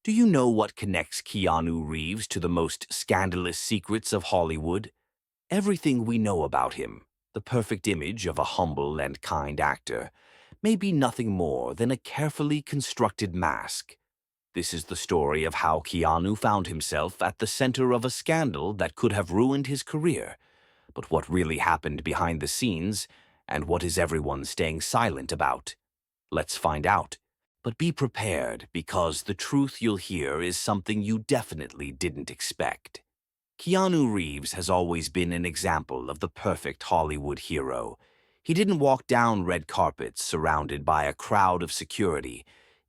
Do you know what connects Keanu Reeves to the most scandalous secrets of Hollywood? Everything we know about him, the perfect image of a humble and kind actor, may be nothing more than a carefully constructed mask. This is the story of how Keanu found himself at the center of a scandal that could have ruined his career. But what really happened behind the scenes, and what is everyone staying silent about? Let's find out. But be prepared, because the truth you'll hear is something you definitely didn't expect. Keanu Reeves has always been an example of the perfect Hollywood hero. He didn't walk down red carpets surrounded by a crowd of security,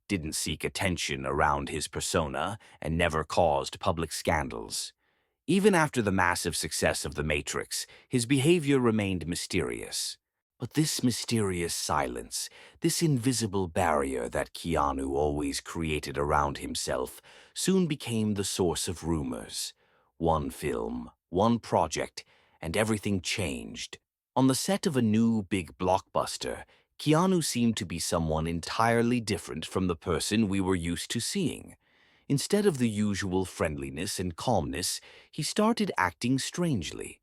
didn't seek attention around his persona, and never caused public scandals. Even after the massive success of The Matrix, his behavior remained mysterious. But this mysterious silence, this invisible barrier that Keanu always created around himself, soon became the source of rumors. One film, one project, and everything changed. On the set of a new big blockbuster, Keanu seemed to be someone entirely different from the person we were used to seeing. Instead of the usual friendliness and calmness, he started acting strangely.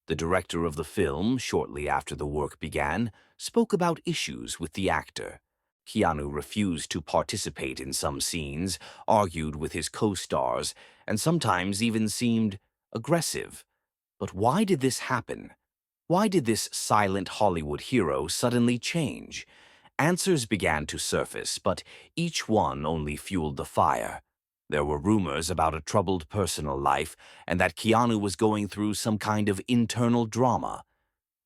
The director of the film, shortly after the work began, spoke about issues with the actor. Keanu refused to participate in some scenes, argued with his co-stars, and sometimes even seemed aggressive. But why did this happen? Why did this silent Hollywood hero suddenly change? Answers began to surface, but each one only fueled the fire. There were rumors about a troubled personal life and that Keanu was going through some kind of internal drama.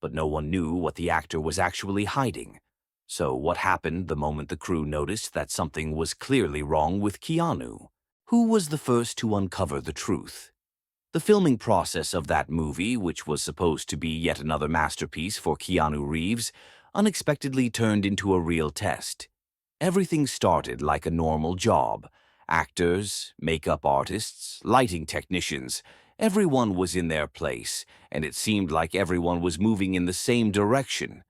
But no one knew what the actor was actually hiding. So what happened the moment the crew noticed that something was clearly wrong with Keanu? Who was the first to uncover the truth? The filming process of that movie, which was supposed to be yet another masterpiece for Keanu Reeves, unexpectedly turned into a real test. Everything started like a normal job. Actors, makeup artists, lighting technicians, everyone was in their place, and it seemed like everyone was moving in the same direction.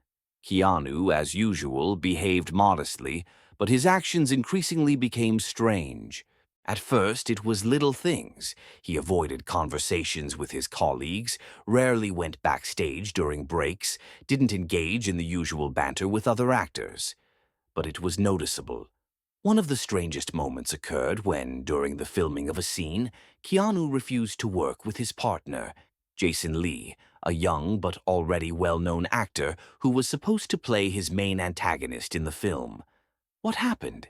Keanu, as usual, behaved modestly, but his actions increasingly became strange. At first, it was little things. He avoided conversations with his colleagues, rarely went backstage during breaks, didn't engage in the usual banter with other actors. But it was noticeable. One of the strangest moments occurred when, during the filming of a scene, Keanu refused to work with his partner, Jason Lee, a young but already well-known actor who was supposed to play his main antagonist in the film. What happened?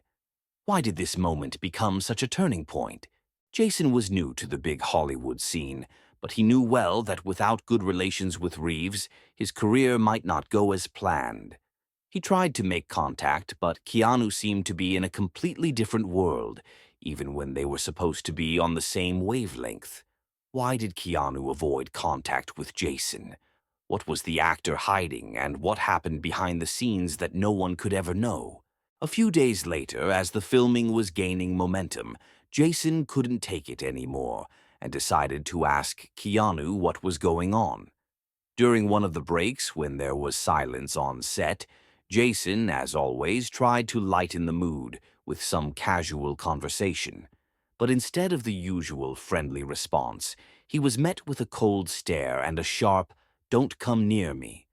Why did this moment become such a turning point? Jason was new to the big Hollywood scene, but he knew well that without good relations with Reeves, his career might not go as planned. He tried to make contact, but Keanu seemed to be in a completely different world, even when they were supposed to be on the same wavelength. Why did Keanu avoid contact with Jason? What was the actor hiding, and what happened behind the scenes that no one could ever know? A few days later, as the filming was gaining momentum, Jason couldn't take it anymore and decided to ask Keanu what was going on. During one of the breaks, when there was silence on set, Jason, as always, tried to lighten the mood with some casual conversation. But instead of the usual friendly response, he was met with a cold stare and a sharp, "Don't come near me."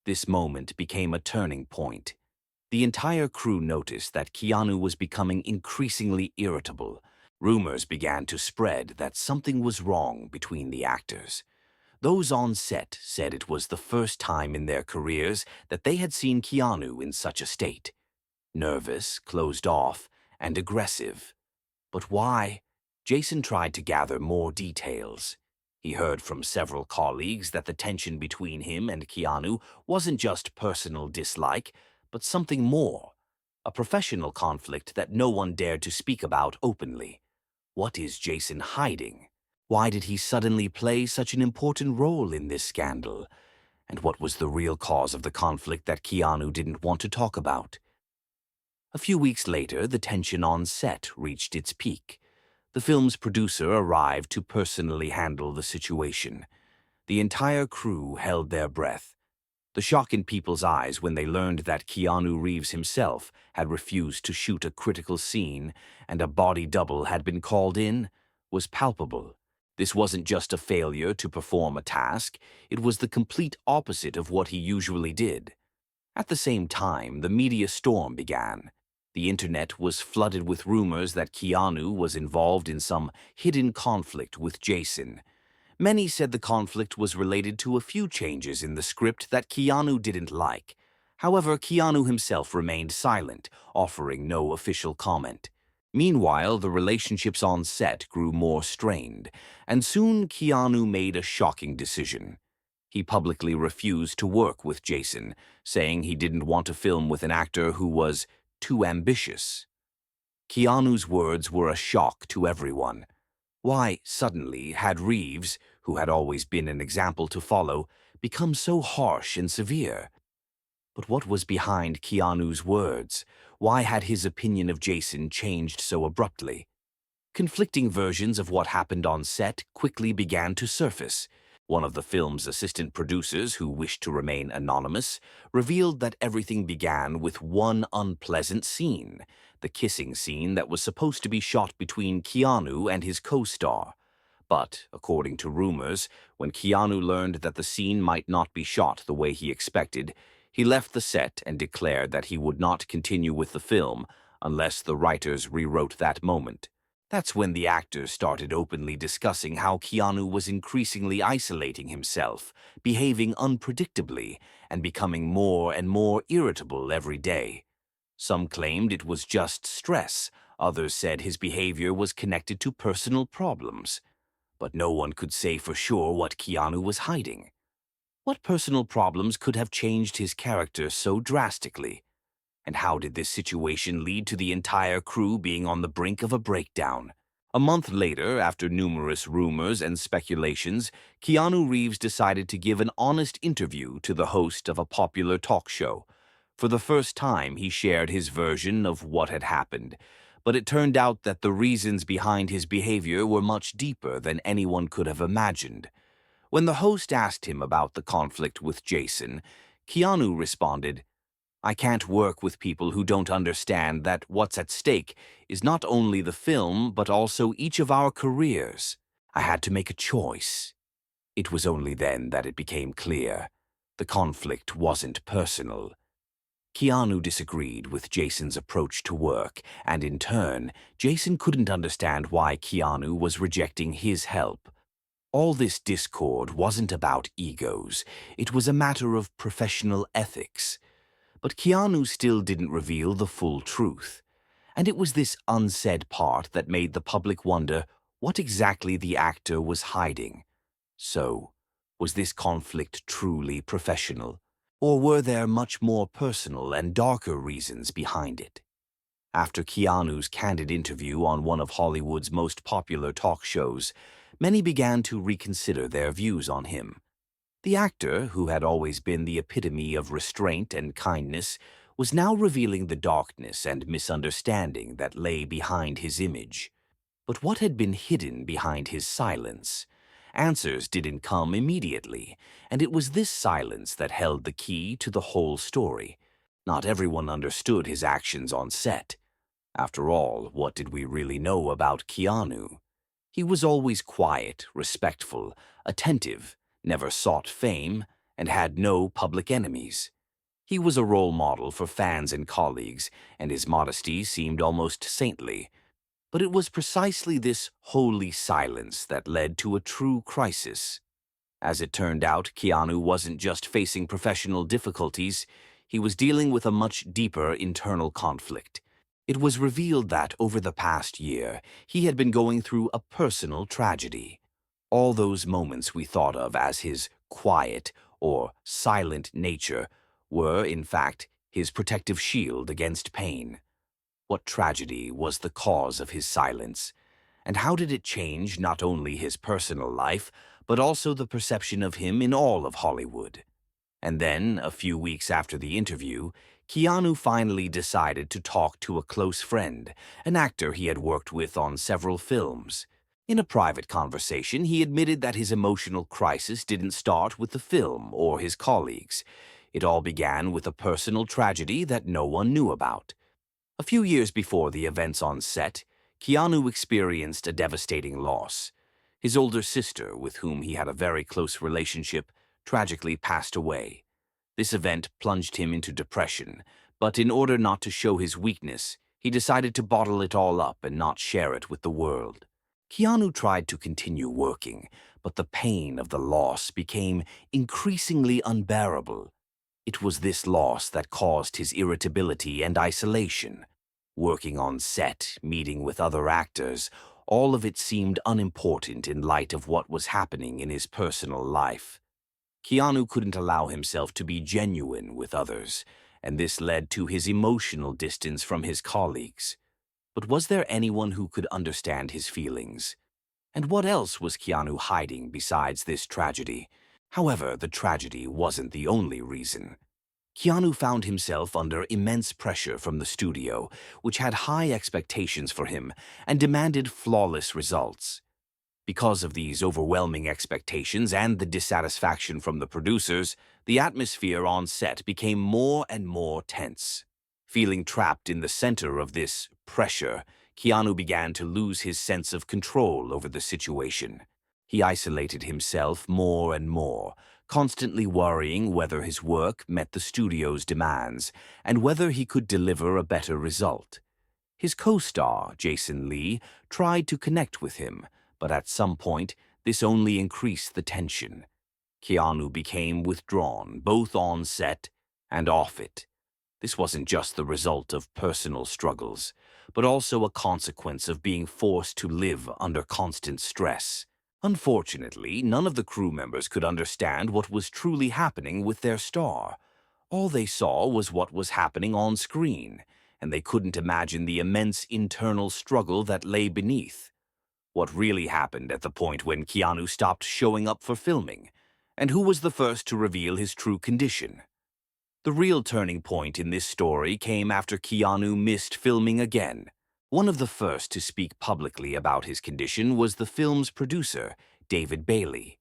This moment became a turning point. The entire crew noticed that Keanu was becoming increasingly irritable. Rumors began to spread that something was wrong between the actors. Those on set said it was the first time in their careers that they had seen Keanu in such a state. Nervous, closed off, and aggressive. But why? Jason tried to gather more details. He heard from several colleagues that the tension between him and Keanu wasn't just personal dislike, but something more. A professional conflict that no one dared to speak about openly. What is Jason hiding? Why did he suddenly play such an important role in this scandal? And what was the real cause of the conflict that Keanu didn't want to talk about? A few weeks later, the tension on set reached its peak. The film's producer arrived to personally handle the situation. The entire crew held their breath. The shock in people's eyes when they learned that Keanu Reeves himself had refused to shoot a critical scene and a body double had been called in was palpable. This wasn't just a failure to perform a task, it was the complete opposite of what he usually did. At the same time, the media storm began. The internet was flooded with rumors that Keanu was involved in some hidden conflict with Jason. Many said the conflict was related to a few changes in the script that Keanu didn't like. However, Keanu himself remained silent, offering no official comment. Meanwhile, the relationships on set grew more strained, and soon Keanu made a shocking decision. He publicly refused to work with Jason, saying he didn't want to film with an actor who was too ambitious. Keanu's words were a shock to everyone. Why, suddenly, had Reeves, who had always been an example to follow, become so harsh and severe? But what was behind Keanu's words? Why had his opinion of Jason changed so abruptly? Conflicting versions of what happened on set quickly began to surface. One of the film's assistant producers, who wished to remain anonymous, revealed that everything began with one unpleasant scene, the kissing scene that was supposed to be shot between Keanu and his co-star. But, according to rumors, when Keanu learned that the scene might not be shot the way he expected, he left the set and declared that he would not continue with the film unless the writers rewrote that moment. That's when the actors started openly discussing how Keanu was increasingly isolating himself, behaving unpredictably, and becoming more and more irritable every day. Some claimed it was just stress, others said his behavior was connected to personal problems. But no one could say for sure what Keanu was hiding. What personal problems could have changed his character so drastically? And how did this situation lead to the entire crew being on the brink of a breakdown? A month later, after numerous rumors and speculations, Keanu Reeves decided to give an honest interview to the host of a popular talk show. For the first time, he shared his version of what had happened, but it turned out that the reasons behind his behavior were much deeper than anyone could have imagined. When the host asked him about the conflict with Jason, Keanu responded, "I can't work with people who don't understand that what's at stake is not only the film, but also each of our careers. I had to make a choice." It was only then that it became clear. The conflict wasn't personal. Keanu disagreed with Jason's approach to work, and in turn, Jason couldn't understand why Keanu was rejecting his help. All this discord wasn't about egos. It was a matter of professional ethics. But Keanu still didn't reveal the full truth. And it was this unsaid part that made the public wonder what exactly the actor was hiding. So, was this conflict truly professional? Or were there much more personal and darker reasons behind it? After Keanu's candid interview on one of Hollywood's most popular talk shows, many began to reconsider their views on him. The actor, who had always been the epitome of restraint and kindness, was now revealing the darkness and misunderstanding that lay behind his image. But what had been hidden behind his silence? Answers didn't come immediately, and it was this silence that held the key to the whole story. Not everyone understood his actions on set. After all, what did we really know about Keanu? He was always quiet, respectful, attentive, never sought fame, and had no public enemies. He was a role model for fans and colleagues, and his modesty seemed almost saintly. But it was precisely this holy silence that led to a true crisis. As it turned out, Keanu wasn't just facing professional difficulties, he was dealing with a much deeper internal conflict. It was revealed that over the past year, he had been going through a personal tragedy. All those moments we thought of as his quiet or silent nature were, in fact, his protective shield against pain. What tragedy was the cause of his silence? And how did it change not only his personal life, but also the perception of him in all of Hollywood? And then, a few weeks after the interview, Keanu finally decided to talk to a close friend, an actor he had worked with on several films. In a private conversation, he admitted that his emotional crisis didn't start with the film or his colleagues. It all began with a personal tragedy that no one knew about. A few years before the events on set, Keanu experienced a devastating loss. His older sister, with whom he had a very close relationship, tragically passed away. This event plunged him into depression, but in order not to show his weakness, he decided to bottle it all up and not share it with the world. Keanu tried to continue working, but the pain of the loss became increasingly unbearable. It was this loss that caused his irritability and isolation. Working on set, meeting with other actors, all of it seemed unimportant in light of what was happening in his personal life. Keanu couldn't allow himself to be genuine with others, and this led to his emotional distance from his colleagues. But was there anyone who could understand his feelings? And what else was Keanu hiding besides this tragedy? However, the tragedy wasn't the only reason. Keanu found himself under immense pressure from the studio, which had high expectations for him and demanded flawless results. Because of these overwhelming expectations and the dissatisfaction from the producers, the atmosphere on set became more and more tense. Feeling trapped in the center of this pressure, Keanu began to lose his sense of control over the situation. He isolated himself more and more, constantly worrying whether his work met the studio's demands and whether he could deliver a better result. His co-star, Jason Lee, tried to connect with him, but at some point, this only increased the tension. Keanu became withdrawn, both on set and off it. This wasn't just the result of personal struggles, but also a consequence of being forced to live under constant stress. Unfortunately, none of the crew members could understand what was truly happening with their star. All they saw was what was happening on screen, and they couldn't imagine the immense internal struggle that lay beneath. What really happened at the point when Keanu stopped showing up for filming, and who was the first to reveal his true condition. The real turning point in this story came after Keanu missed filming again. One of the first to speak publicly about his condition was the film's producer, David Bailey.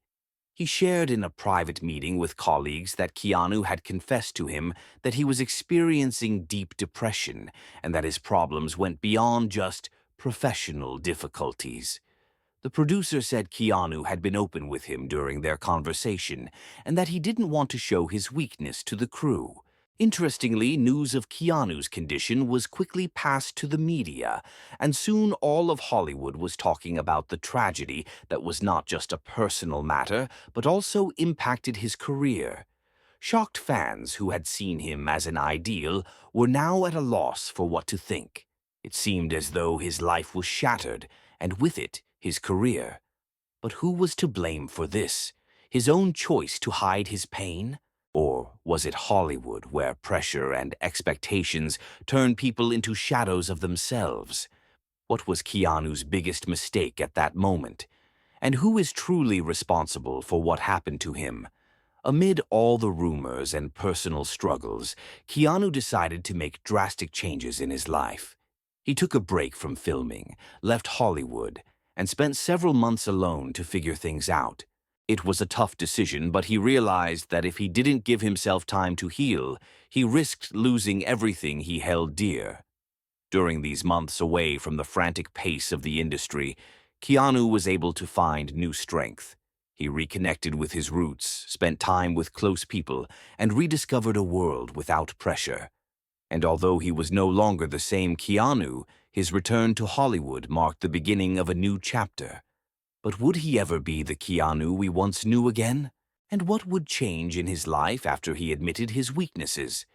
He shared in a private meeting with colleagues that Keanu had confessed to him that he was experiencing deep depression and that his problems went beyond just professional difficulties. The producer said Keanu had been open with him during their conversation and that he didn't want to show his weakness to the crew. Interestingly, news of Keanu's condition was quickly passed to the media, and soon all of Hollywood was talking about the tragedy that was not just a personal matter, but also impacted his career. Shocked fans who had seen him as an ideal were now at a loss for what to think. It seemed as though his life was shattered, and with it, his career. But who was to blame for this? His own choice to hide his pain? Or was it Hollywood, where pressure and expectations turned people into shadows of themselves? What was Keanu's biggest mistake at that moment? And who is truly responsible for what happened to him? Amid all the rumors and personal struggles, Keanu decided to make drastic changes in his life. He took a break from filming, left Hollywood, and spent several months alone to figure things out. It was a tough decision, but he realized that if he didn't give himself time to heal, he risked losing everything he held dear. During these months away from the frantic pace of the industry, Keanu was able to find new strength. He reconnected with his roots, spent time with close people, and rediscovered a world without pressure. And although he was no longer the same Keanu, his return to Hollywood marked the beginning of a new chapter. But would he ever be the Keanu we once knew again? And what would change in his life after he admitted his weaknesses?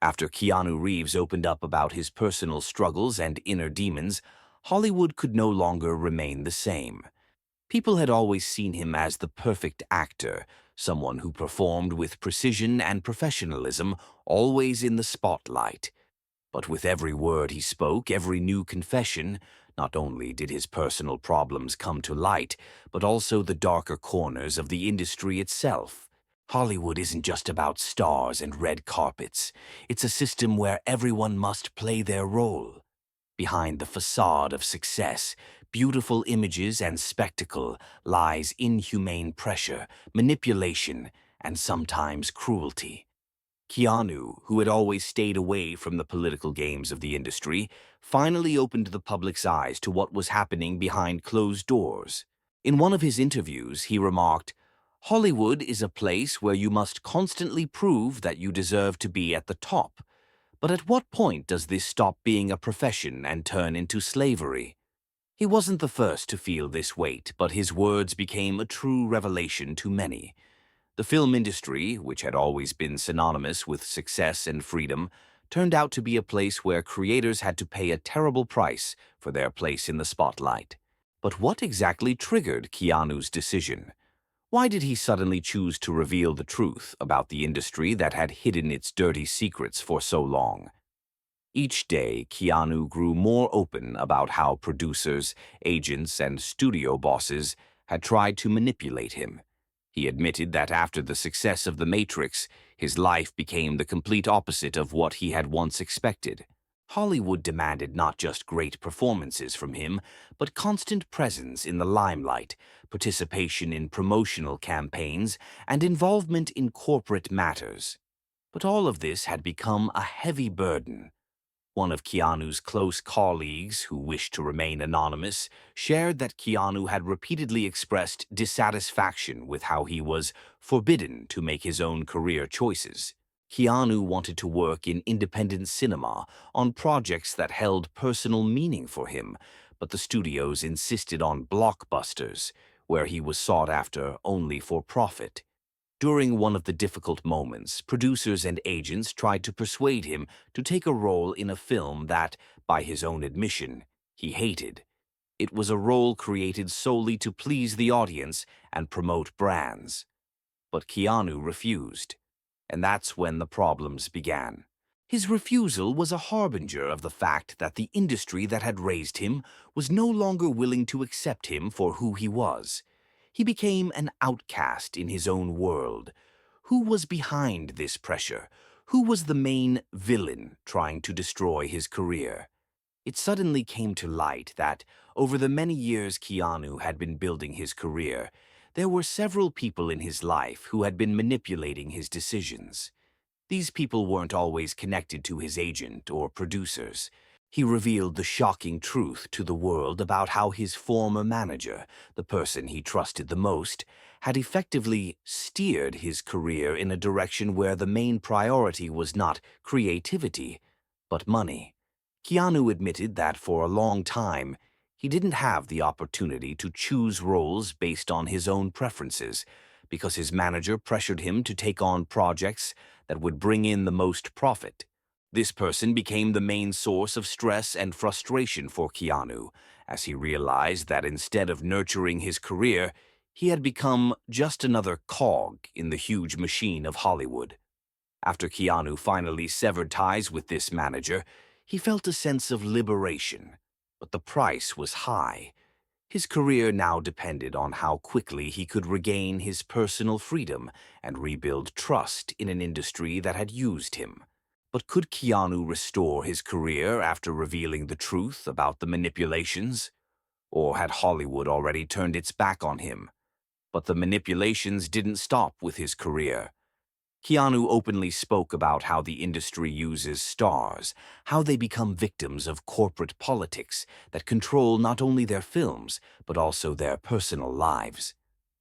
After Keanu Reeves opened up about his personal struggles and inner demons, Hollywood could no longer remain the same. People had always seen him as the perfect actor, someone who performed with precision and professionalism, always in the spotlight. But with every word he spoke, every new confession, not only did his personal problems come to light, but also the darker corners of the industry itself. Hollywood isn't just about stars and red carpets. It's a system where everyone must play their role. Behind the facade of success, beautiful images and spectacle lies inhumane pressure, manipulation, and sometimes cruelty. Keanu, who had always stayed away from the political games of the industry, finally opened the public's eyes to what was happening behind closed doors. In one of his interviews, he remarked, "Hollywood is a place where you must constantly prove that you deserve to be at the top. But at what point does this stop being a profession and turn into slavery?" He wasn't the first to feel this weight, but his words became a true revelation to many. The film industry, which had always been synonymous with success and freedom, turned out to be a place where creators had to pay a terrible price for their place in the spotlight. But what exactly triggered Keanu's decision? Why did he suddenly choose to reveal the truth about the industry that had hidden its dirty secrets for so long? Each day, Keanu grew more open about how producers, agents, and studio bosses had tried to manipulate him. He admitted that after the success of The Matrix, his life became the complete opposite of what he had once expected. Hollywood demanded not just great performances from him, but constant presence in the limelight, participation in promotional campaigns, and involvement in corporate matters. But all of this had become a heavy burden. One of Keanu's close colleagues, who wished to remain anonymous, shared that Keanu had repeatedly expressed dissatisfaction with how he was forbidden to make his own career choices. Keanu wanted to work in independent cinema on projects that held personal meaning for him, but the studios insisted on blockbusters, where he was sought after only for profit. During one of the difficult moments, producers and agents tried to persuade him to take a role in a film that, by his own admission, he hated. It was a role created solely to please the audience and promote brands. But Keanu refused, and that's when the problems began. His refusal was a harbinger of the fact that the industry that had raised him was no longer willing to accept him for who he was. He became an outcast in his own world. Who was behind this pressure? Who was the main villain trying to destroy his career? It suddenly came to light that, over the many years Keanu had been building his career, there were several people in his life who had been manipulating his decisions. These people weren't always connected to his agent or producers. He revealed the shocking truth to the world about how his former manager, the person he trusted the most, had effectively steered his career in a direction where the main priority was not creativity, but money. Keanu admitted that for a long time, he didn't have the opportunity to choose roles based on his own preferences, because his manager pressured him to take on projects that would bring in the most profit. This person became the main source of stress and frustration for Keanu, as he realized that instead of nurturing his career, he had become just another cog in the huge machine of Hollywood. After Keanu finally severed ties with this manager, he felt a sense of liberation, but the price was high. His career now depended on how quickly he could regain his personal freedom and rebuild trust in an industry that had used him. But could Keanu restore his career after revealing the truth about the manipulations? Or had Hollywood already turned its back on him? But the manipulations didn't stop with his career. Keanu openly spoke about how the industry uses stars, how they become victims of corporate politics that control not only their films, but also their personal lives.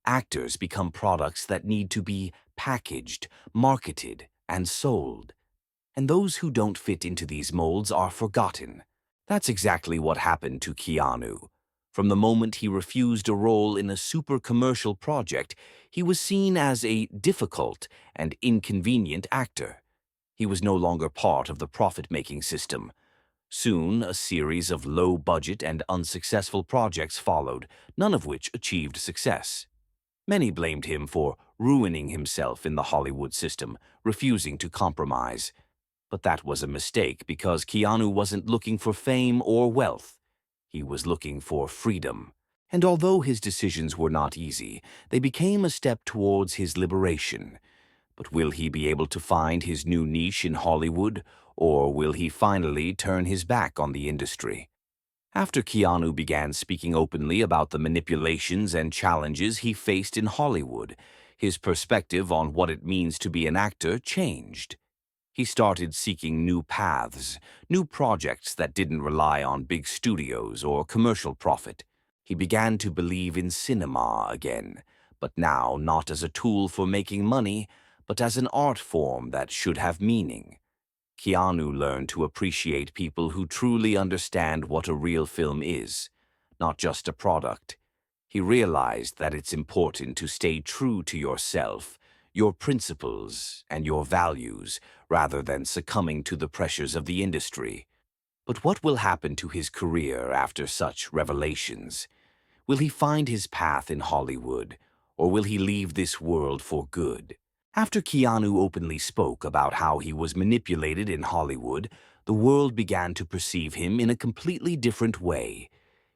Actors become products that need to be packaged, marketed, and sold. And those who don't fit into these molds are forgotten. That's exactly what happened to Keanu. From the moment he refused a role in a super commercial project, he was seen as a difficult and inconvenient actor. He was no longer part of the profit-making system. Soon, a series of low-budget and unsuccessful projects followed, none of which achieved success. Many blamed him for ruining himself in the Hollywood system, refusing to compromise. But that was a mistake because Keanu wasn't looking for fame or wealth. He was looking for freedom. And although his decisions were not easy, they became a step towards his liberation. But will he be able to find his new niche in Hollywood, or will he finally turn his back on the industry? After Keanu began speaking openly about the manipulations and challenges he faced in Hollywood, his perspective on what it means to be an actor changed. He started seeking new paths, new projects that didn't rely on big studios or commercial profit. He began to believe in cinema again, but now not as a tool for making money, but as an art form that should have meaning. Keanu learned to appreciate people who truly understand what a real film is, not just a product. He realized that it's important to stay true to yourself, your principles, and your values, rather than succumbing to the pressures of the industry. But what will happen to his career after such revelations? Will he find his path in Hollywood, or will he leave this world for good? After Keanu openly spoke about how he was manipulated in Hollywood, the world began to perceive him in a completely different way.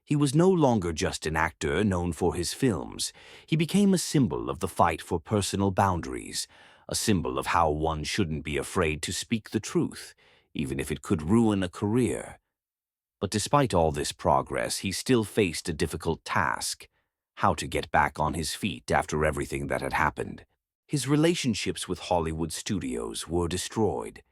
He was no longer just an actor known for his films. He became a symbol of the fight for personal boundaries, a symbol of how one shouldn't be afraid to speak the truth, even if it could ruin a career. But despite all this progress, he still faced a difficult task: how to get back on his feet after everything that had happened. His relationships with Hollywood studios were destroyed.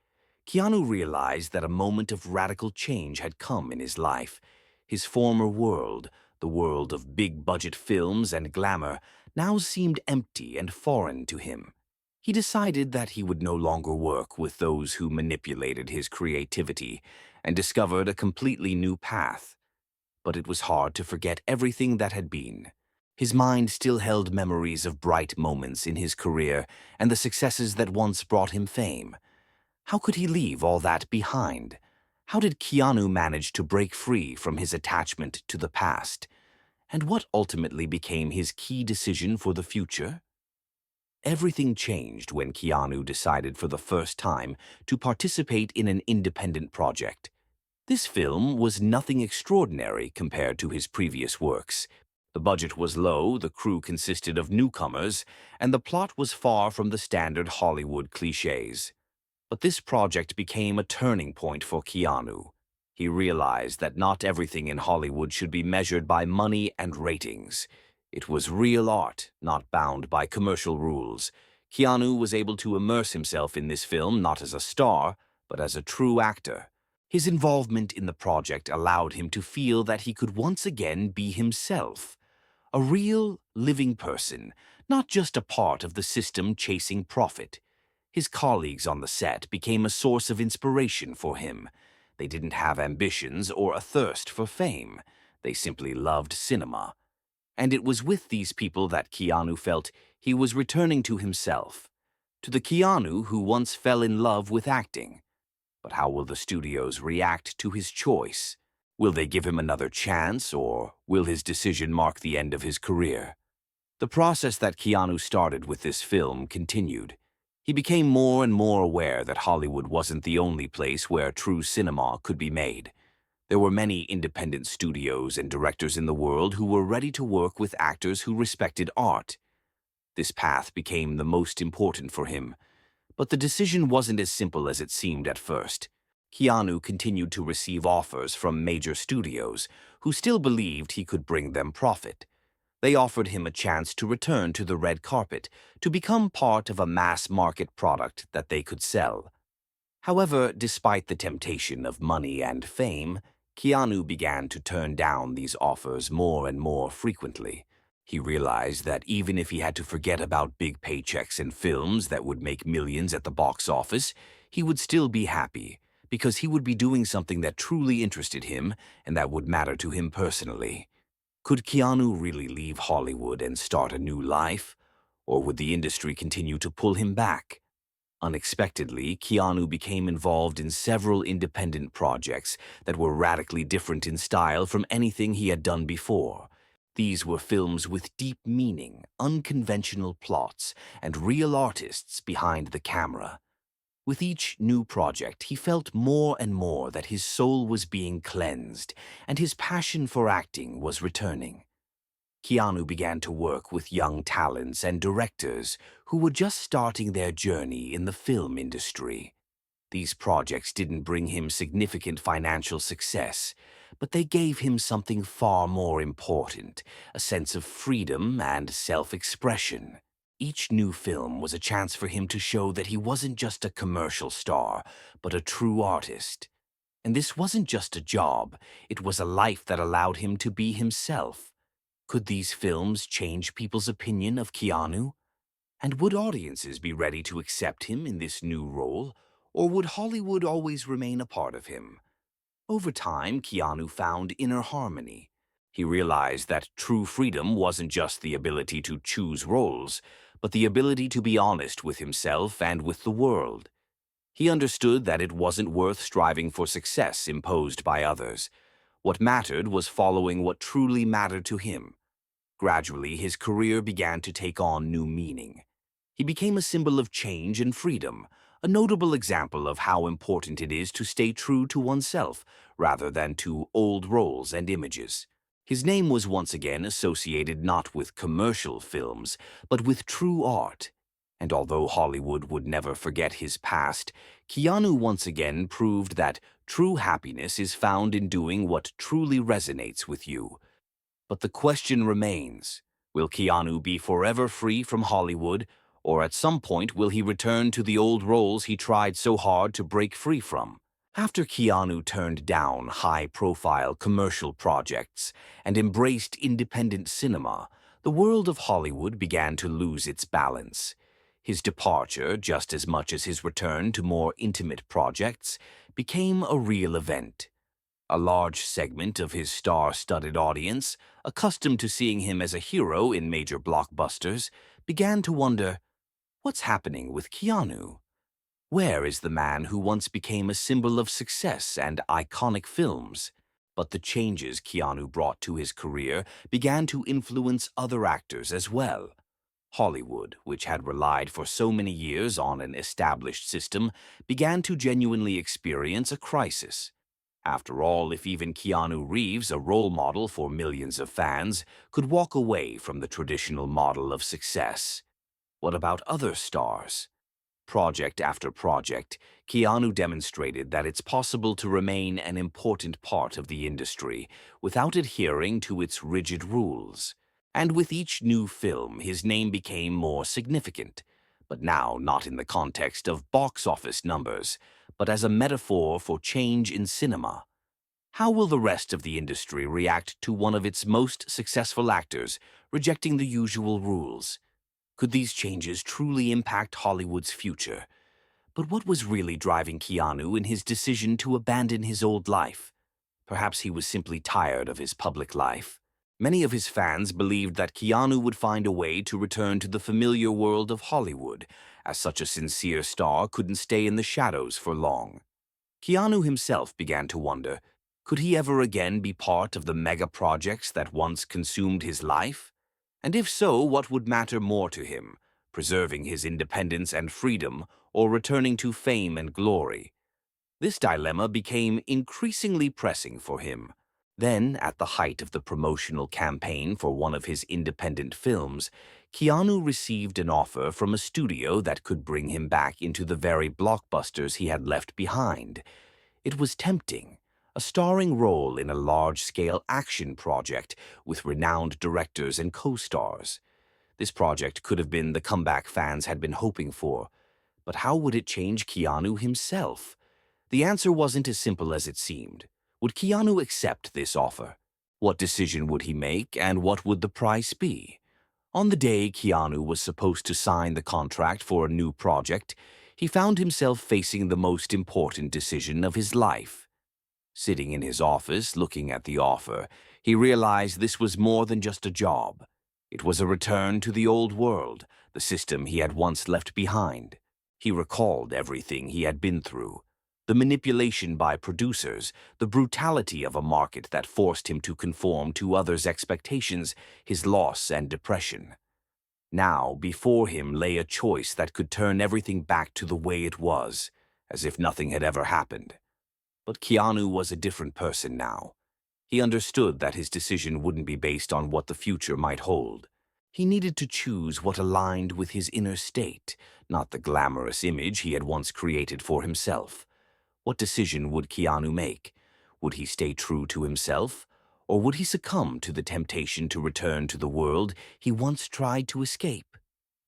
Keanu realized that a moment of radical change had come in his life. His former world, the world of big-budget films and glamour, now seemed empty and foreign to him. He decided that he would no longer work with those who manipulated his creativity and discovered a completely new path. But it was hard to forget everything that had been. His mind still held memories of bright moments in his career and the successes that once brought him fame. How could he leave all that behind? How did Keanu manage to break free from his attachment to the past? And what ultimately became his key decision for the future? Everything changed when Keanu decided for the first time to participate in an independent project. This film was nothing extraordinary compared to his previous works. The budget was low, the crew consisted of newcomers, and the plot was far from the standard Hollywood cliches. But this project became a turning point for Keanu. He realized that not everything in Hollywood should be measured by money and ratings. It was real art, not bound by commercial rules. Keanu was able to immerse himself in this film not as a star, but as a true actor. His involvement in the project allowed him to feel that he could once again be himself, a real, living person, not just a part of the system chasing profit. His colleagues on the set became a source of inspiration for him. They didn't have ambitions or a thirst for fame. They simply loved cinema. And it was with these people that Keanu felt he was returning to himself, to the Keanu who once fell in love with acting. But how will the studios react to his choice? Will they give him another chance, or will his decision mark the end of his career? The process that Keanu started with this film continued. He became more and more aware that Hollywood wasn't the only place where true cinema could be made. There were many independent studios and directors in the world who were ready to work with actors who respected art. This path became the most important for him. But the decision wasn't as simple as it seemed at first. Keanu continued to receive offers from major studios, who still believed he could bring them profit. They offered him a chance to return to the red carpet, to become part of a mass-market product that they could sell. However, despite the temptation of money and fame, Keanu began to turn down these offers more and more frequently. He realized that even if he had to forget about big paychecks and films that would make millions at the box office, he would still be happy, because he would be doing something that truly interested him and that would matter to him personally. Could Keanu really leave Hollywood and start a new life? Or would the industry continue to pull him back? Unexpectedly, Keanu became involved in several independent projects that were radically different in style from anything he had done before. These were films with deep meaning, unconventional plots, and real artists behind the camera. With each new project, he felt more and more that his soul was being cleansed, and his passion for acting was returning. Keanu began to work with young talents and directors who were just starting their journey in the film industry. These projects didn't bring him significant financial success, but they gave him something far more important: a sense of freedom and self-expression. Each new film was a chance for him to show that he wasn't just a commercial star, but a true artist. And this wasn't just a job, it was a life that allowed him to be himself. Could these films change people's opinion of Keanu? And would audiences be ready to accept him in this new role, or would Hollywood always remain a part of him? Over time, Keanu found inner harmony. He realized that true freedom wasn't just the ability to choose roles, but the ability to be honest with himself and with the world. He understood that it wasn't worth striving for success imposed by others. What mattered was following what truly mattered to him. Gradually, his career began to take on new meaning. He became a symbol of change and freedom, a notable example of how important it is to stay true to oneself rather than to old roles and images. His name was once again associated not with commercial films, but with true art. And although Hollywood would never forget his past, Keanu once again proved that true happiness is found in doing what truly resonates with you. But the question remains, will Keanu be forever free from Hollywood, or at some point will he return to the old roles he tried so hard to break free from? After Keanu turned down high-profile commercial projects and embraced independent cinema, the world of Hollywood began to lose its balance. His departure, just as much as his return to more intimate projects, became a real event. A large segment of his star-studded audience, accustomed to seeing him as a hero in major blockbusters, began to wonder, what's happening with Keanu? Where is the man who once became a symbol of success and iconic films? But the changes Keanu brought to his career began to influence other actors as well. Hollywood, which had relied for so many years on an established system, began to genuinely experience a crisis. After all, if even Keanu Reeves, a role model for millions of fans, could walk away from the traditional model of success, what about other stars? Project after project, Keanu demonstrated that it's possible to remain an important part of the industry without adhering to its rigid rules. And with each new film, his name became more significant, but now not in the context of box office numbers, but as a metaphor for change in cinema. How will the rest of the industry react to one of its most successful actors rejecting the usual rules? Could these changes truly impact Hollywood's future? But what was really driving Keanu in his decision to abandon his old life? Perhaps he was simply tired of his public life. Many of his fans believed that Keanu would find a way to return to the familiar world of Hollywood, as such a sincere star couldn't stay in the shadows for long. Keanu himself began to wonder, could he ever again be part of the mega projects that once consumed his life? And if so, what would matter more to him, preserving his independence and freedom or returning to fame and glory? This dilemma became increasingly pressing for him. Then, at the height of the promotional campaign for one of his independent films, Keanu received an offer from a studio that could bring him back into the very blockbusters he had left behind. It was tempting, a starring role in a large-scale action project with renowned directors and co-stars. This project could have been the comeback fans had been hoping for. But how would it change Keanu himself? The answer wasn't as simple as it seemed. Would Keanu accept this offer? What decision would he make, and what would the price be? On the day Keanu was supposed to sign the contract for a new project, he found himself facing the most important decision of his life. Sitting in his office, looking at the offer, he realized this was more than just a job. It was a return to the old world, the system he had once left behind. He recalled everything he had been through. The manipulation by producers, the brutality of a market that forced him to conform to others' expectations, his loss and depression. Now, before him lay a choice that could turn everything back to the way it was, as if nothing had ever happened. But Keanu was a different person now. He understood that his decision wouldn't be based on what the future might hold. He needed to choose what aligned with his inner state, not the glamorous image he had once created for himself. What decision would Keanu make? Would he stay true to himself? Or would he succumb to the temptation to return to the world he once tried to escape?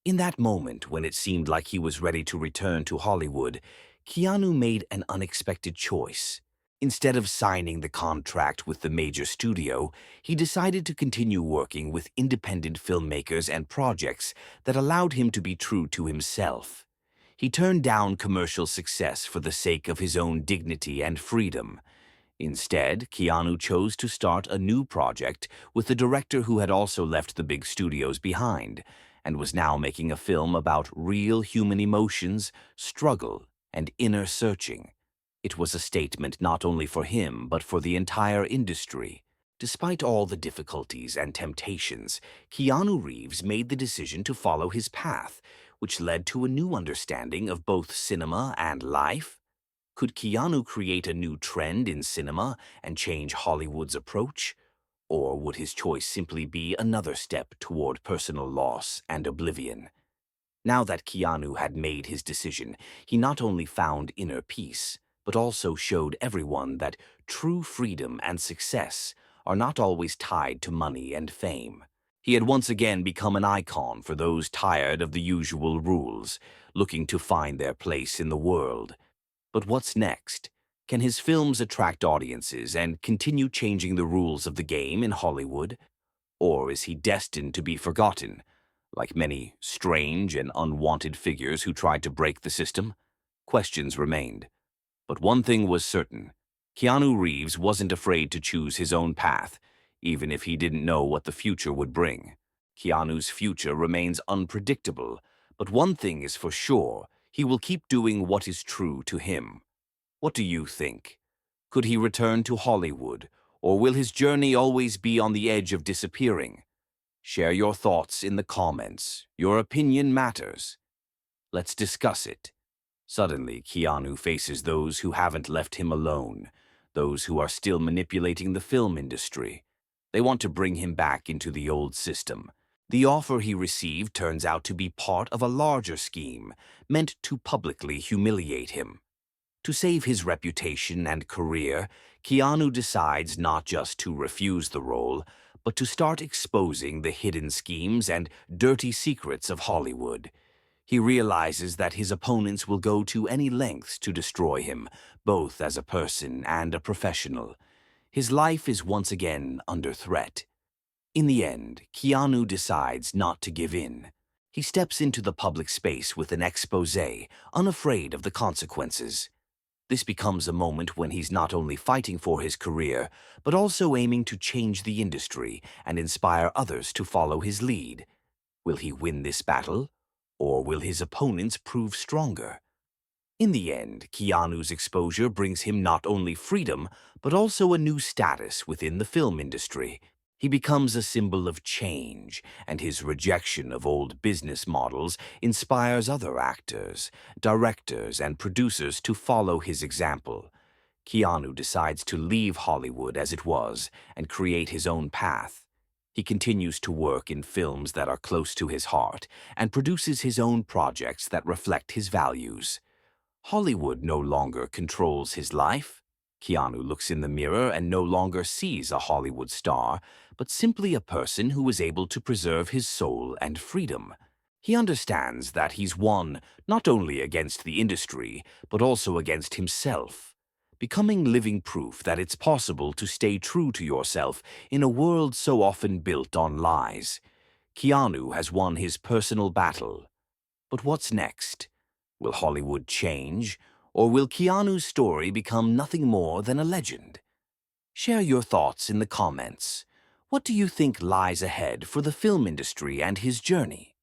In that moment when it seemed like he was ready to return to Hollywood, Keanu made an unexpected choice. Instead of signing the contract with the major studio, he decided to continue working with independent filmmakers and projects that allowed him to be true to himself. He turned down commercial success for the sake of his own dignity and freedom. Instead, Keanu chose to start a new project with the director who had also left the big studios behind and was now making a film about real human emotions, struggle, and inner searching. It was a statement not only for him but for the entire industry. Despite all the difficulties and temptations, Keanu Reeves made the decision to follow his path, which led to a new understanding of both cinema and life. Could Keanu create a new trend in cinema and change Hollywood's approach? Or would his choice simply be another step toward personal loss and oblivion? Now that Keanu had made his decision, he not only found inner peace, but also showed everyone that true freedom and success are not always tied to money and fame. He had once again become an icon for those tired of the usual rules, looking to find their place in the world. But what's next? Can his films attract audiences and continue changing the rules of the game in Hollywood? Or is he destined to be forgotten, like many strange and unwanted figures who tried to break the system? Questions remained. But one thing was certain. Keanu Reeves wasn't afraid to choose his own path, even if he didn't know what the future would bring. Keanu's future remains unpredictable, but one thing is for sure, he will keep doing what is true to him. What do you think? Could he return to Hollywood, or will his journey always be on the edge of disappearing? Share your thoughts in the comments. Your opinion matters. Let's discuss it. Suddenly, Keanu faces those who haven't left him alone, those who are still manipulating the film industry. They want to bring him back into the old system. The offer he received turns out to be part of a larger scheme, meant to publicly humiliate him. To save his reputation and career, Keanu decides not just to refuse the role, but to start exposing the hidden schemes and dirty secrets of Hollywood. He realizes that his opponents will go to any lengths to destroy him, both as a person and a professional. His life is once again under threat. In the end, Keanu decides not to give in. He steps into the public space with an exposé, unafraid of the consequences. This becomes a moment when he's not only fighting for his career, but also aiming to change the industry and inspire others to follow his lead. Will he win this battle, or will his opponents prove stronger? In the end, Keanu's exposure brings him not only freedom, but also a new status within the film industry. He becomes a symbol of change, and his rejection of old business models inspires other actors, directors, and producers to follow his example. Keanu decides to leave Hollywood as it was and create his own path. He continues to work in films that are close to his heart and produces his own projects that reflect his values. Hollywood no longer controls his life. Keanu looks in the mirror and no longer sees a Hollywood star, but simply a person who is able to preserve his soul and freedom. He understands that he's won not only against the industry, but also against himself, becoming living proof that it's possible to stay true to yourself in a world so often built on lies. Keanu has won his personal battle. But what's next? Will Hollywood change, or will Keanu's story become nothing more than a legend? Share your thoughts in the comments. What do you think lies ahead for the film industry and his journey?